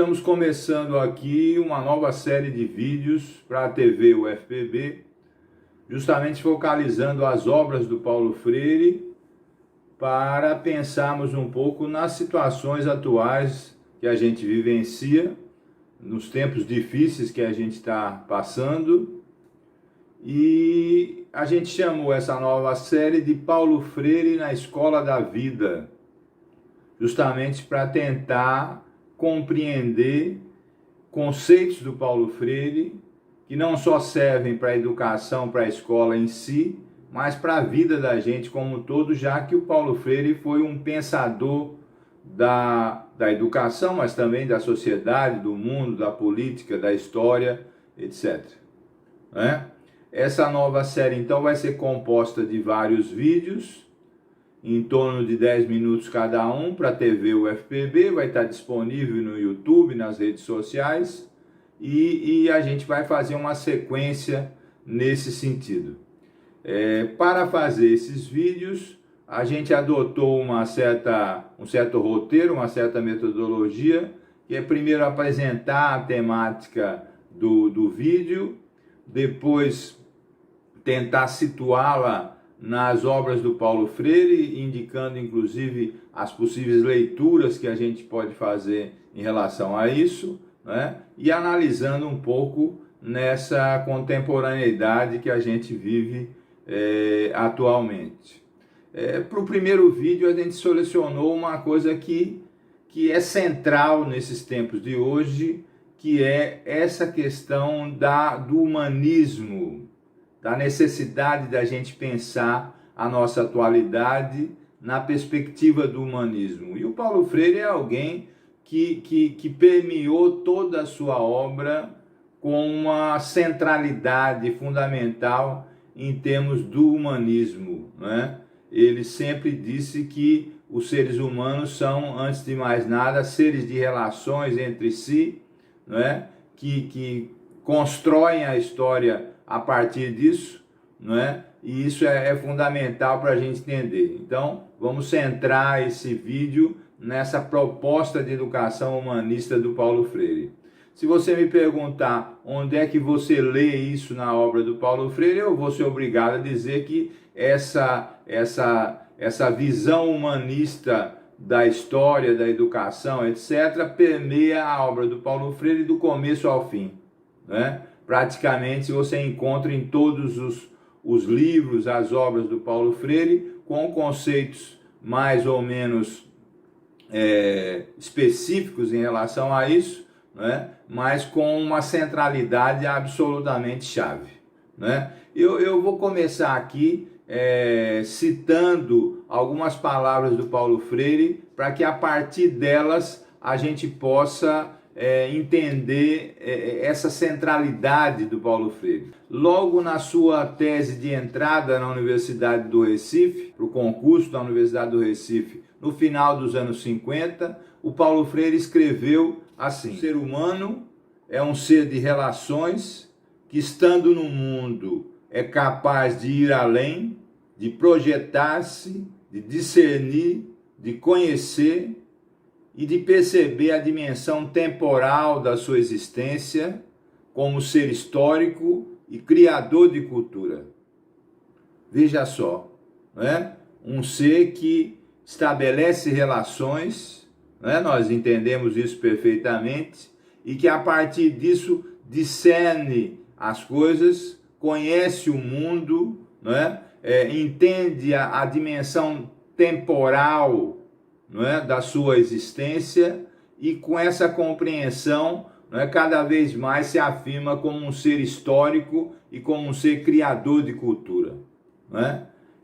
estamos começando aqui uma nova série de vídeos para a TV UFPB, justamente focalizando as obras do Paulo Freire, para pensarmos um pouco nas situações atuais que a gente vivencia, nos tempos difíceis que a gente está passando. E a gente chamou essa nova série de Paulo Freire na Escola da Vida, justamente para tentar compreender conceitos do Paulo Freire que não só servem para a educação, para a escola em si, mas para a vida da gente como um todo, já que o Paulo Freire foi um pensador da educação, mas também da sociedade, do mundo, da política, da história, etc. Essa nova série, então, vai ser composta de vários vídeos, em torno de 10 minutos cada um, para a TV UFPB, vai estar disponível no YouTube, nas redes sociais, e a gente vai fazer uma sequência nesse sentido. Para fazer esses vídeos, a gente adotou um certo roteiro, uma certa metodologia, que é primeiro apresentar a temática do vídeo, depois tentar situá-la nas obras do Paulo Freire, indicando inclusive as possíveis leituras que a gente pode fazer em relação a isso, e analisando um pouco nessa contemporaneidade que a gente vive atualmente. Para o primeiro vídeo, a gente selecionou uma coisa que é central nesses tempos de hoje, que é essa questão do humanismo, da necessidade da gente pensar a nossa atualidade na perspectiva do humanismo. E o Paulo Freire é alguém que permeou toda a sua obra com uma centralidade fundamental em termos do humanismo, Ele sempre disse que os seres humanos são, antes de mais nada, seres de relações entre si, que constroem a história a partir disso, E isso é fundamental para a gente entender. Então, vamos centrar esse vídeo nessa proposta de educação humanista do Paulo Freire. Se você me perguntar onde é que você lê isso na obra do Paulo Freire, eu vou ser obrigado a dizer que essa visão humanista da história, da educação, etc., permeia a obra do Paulo Freire do começo ao fim, Praticamente você encontra em todos os livros, as obras do Paulo Freire, com conceitos mais ou menos específicos em relação a isso, mas com uma centralidade absolutamente chave. Eu vou começar aqui citando algumas palavras do Paulo Freire, para que a partir delas a gente possa entender essa centralidade do Paulo Freire. Logo na sua tese de entrada na Universidade do Recife, para o concurso da Universidade do Recife, no final dos anos 50, o Paulo Freire escreveu assim: o ser humano é um ser de relações que, estando no mundo, é capaz de ir além, de projetar-se, de discernir, de conhecer e de perceber a dimensão temporal da sua existência como ser histórico e criador de cultura. Veja só, um ser que estabelece relações, nós entendemos isso perfeitamente, e que a partir disso discerne as coisas, conhece o mundo, entende a dimensão temporal da sua existência, e com essa compreensão cada vez mais se afirma como um ser histórico e como um ser criador de cultura.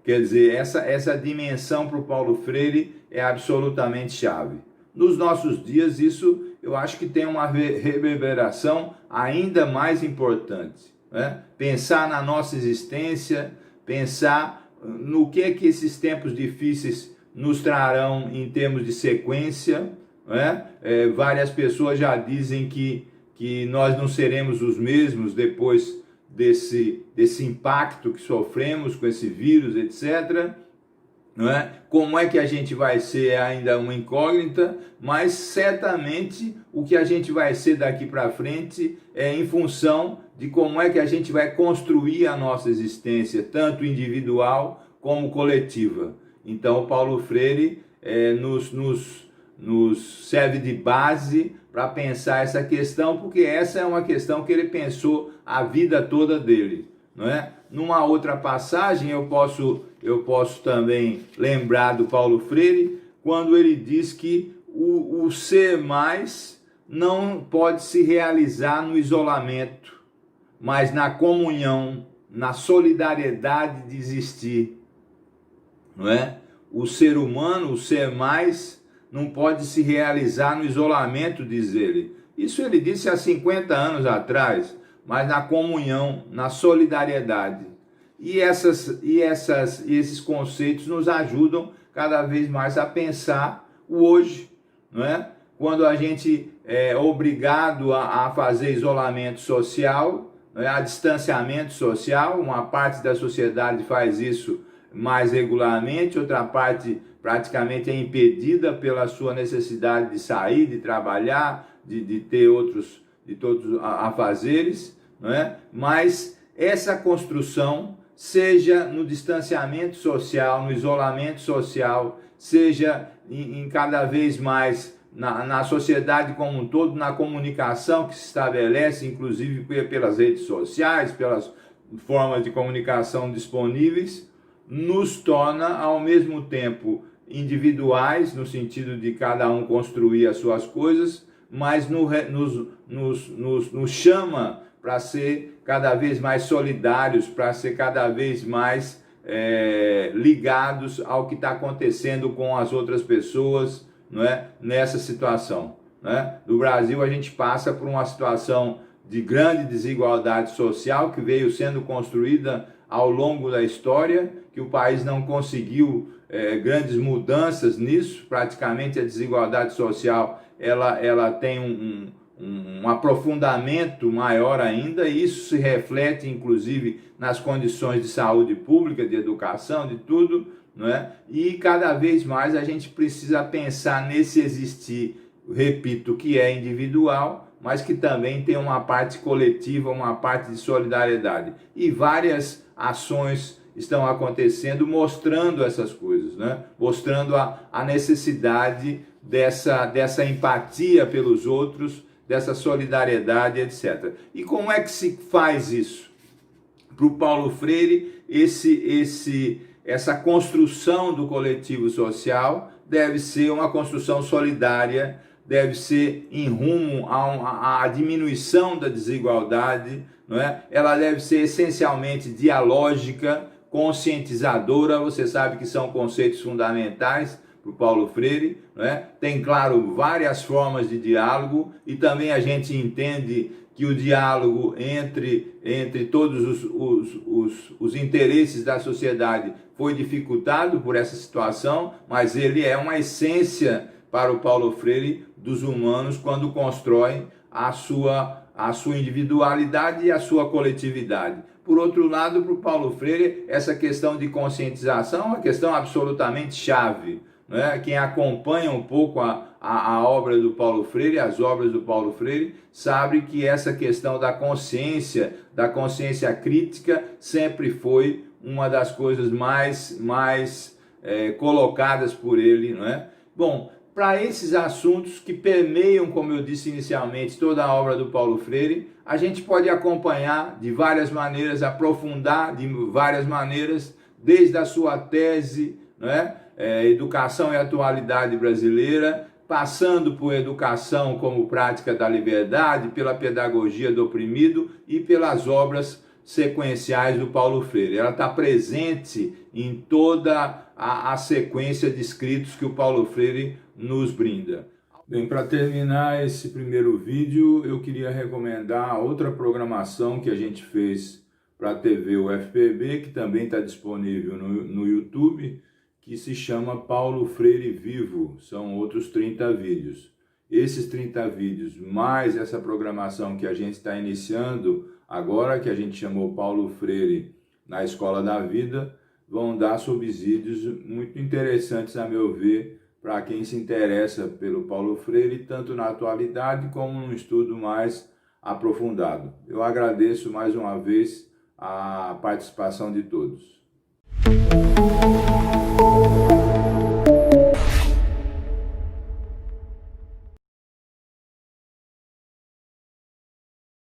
Quer dizer, essa dimensão para o Paulo Freire é absolutamente chave. Nos nossos dias, isso eu acho que tem uma reverberação ainda mais importante. Pensar na nossa existência, pensar no que esses tempos difíceis nos trarão em termos de sequência. Várias pessoas já dizem que nós não seremos os mesmos depois desse impacto que sofremos com esse vírus, etc. não é? Como é que a gente vai ser é ainda uma incógnita, mas certamente o que a gente vai ser daqui para frente é em função de como é que a gente vai construir a nossa existência, tanto individual como coletiva. Então, Paulo Freire nos serve de base para pensar essa questão, porque essa é uma questão que ele pensou a vida toda dele, não é? Numa outra passagem eu posso também lembrar do Paulo Freire, quando ele diz que o ser mais não pode se realizar no isolamento, mas na comunhão, na solidariedade de existir, não é? O ser humano, o ser mais, não pode se realizar no isolamento, diz ele. Isso ele disse há 50 anos atrás, mas na comunhão, na solidariedade. E esses conceitos nos ajudam cada vez mais a pensar o hoje, não é? Quando a gente é obrigado a fazer isolamento social, não é? A distanciamento social, uma parte da sociedade faz isso mais regularmente, outra parte praticamente é impedida pela sua necessidade de sair, de trabalhar, de ter outros afazeres, não é? Mas essa construção, seja no distanciamento social, no isolamento social, seja em cada vez mais na sociedade como um todo, na comunicação que se estabelece, inclusive pelas redes sociais, pelas formas de comunicação disponíveis, nos torna ao mesmo tempo individuais, no sentido de cada um construir as suas coisas, mas nos chama para ser cada vez mais solidários, para ser cada vez mais ligados ao que está acontecendo com as outras pessoas, não é? Nessa situação, não é? No Brasil a gente passa por uma situação de grande desigualdade social que veio sendo construída ao longo da história, que o país não conseguiu grandes mudanças nisso. Praticamente a desigualdade social ela tem um aprofundamento maior ainda, e isso se reflete inclusive nas condições de saúde pública, de educação, de tudo, não é? E cada vez mais a gente precisa pensar nesse existir, repito, que é individual, mas que também tem uma parte coletiva, uma parte de solidariedade. E várias ações estão acontecendo mostrando essas coisas, né? Mostrando a necessidade dessa empatia pelos outros, dessa solidariedade, etc. E como é que se faz isso? Para o Paulo Freire, essa construção do coletivo social deve ser uma construção solidária, deve ser em rumo à diminuição da desigualdade, não é? Ela deve ser essencialmente dialógica, conscientizadora. Você sabe que são conceitos fundamentais para o Paulo Freire, não é? Tem, claro, várias formas de diálogo, e também a gente entende que o diálogo entre todos os interesses da sociedade foi dificultado por essa situação, mas ele é uma essência para o Paulo Freire dos humanos quando constroem a sua individualidade e a sua coletividade. Por outro lado, para o Paulo Freire, essa questão de conscientização é uma questão absolutamente chave, não é? Quem acompanha um pouco a obra do Paulo Freire, as obras do Paulo Freire, sabe que essa questão da consciência crítica, sempre foi uma das coisas mais colocadas por ele, não é? Bom, para esses assuntos que permeiam, como eu disse inicialmente, toda a obra do Paulo Freire, a gente pode acompanhar de várias maneiras, aprofundar de várias maneiras, desde a sua tese, não é? Educação e Atualidade Brasileira, passando por educação como prática da liberdade, pela pedagogia do oprimido e pelas obras sequenciais do Paulo Freire. Ela está presente em toda a sequência de escritos que o Paulo Freire nos brinda. Bem, para terminar esse primeiro vídeo, eu queria recomendar outra programação que a gente fez para a TV UFPB, que também está disponível no YouTube, que se chama Paulo Freire Vivo. São outros 30 vídeos. Esses 30 vídeos, mais essa programação que a gente está iniciando agora, que a gente chamou Paulo Freire na Escola da Vida, vão dar subsídios muito interessantes, a meu ver, para quem se interessa pelo Paulo Freire, tanto na atualidade como num estudo mais aprofundado. Eu agradeço mais uma vez a participação de todos.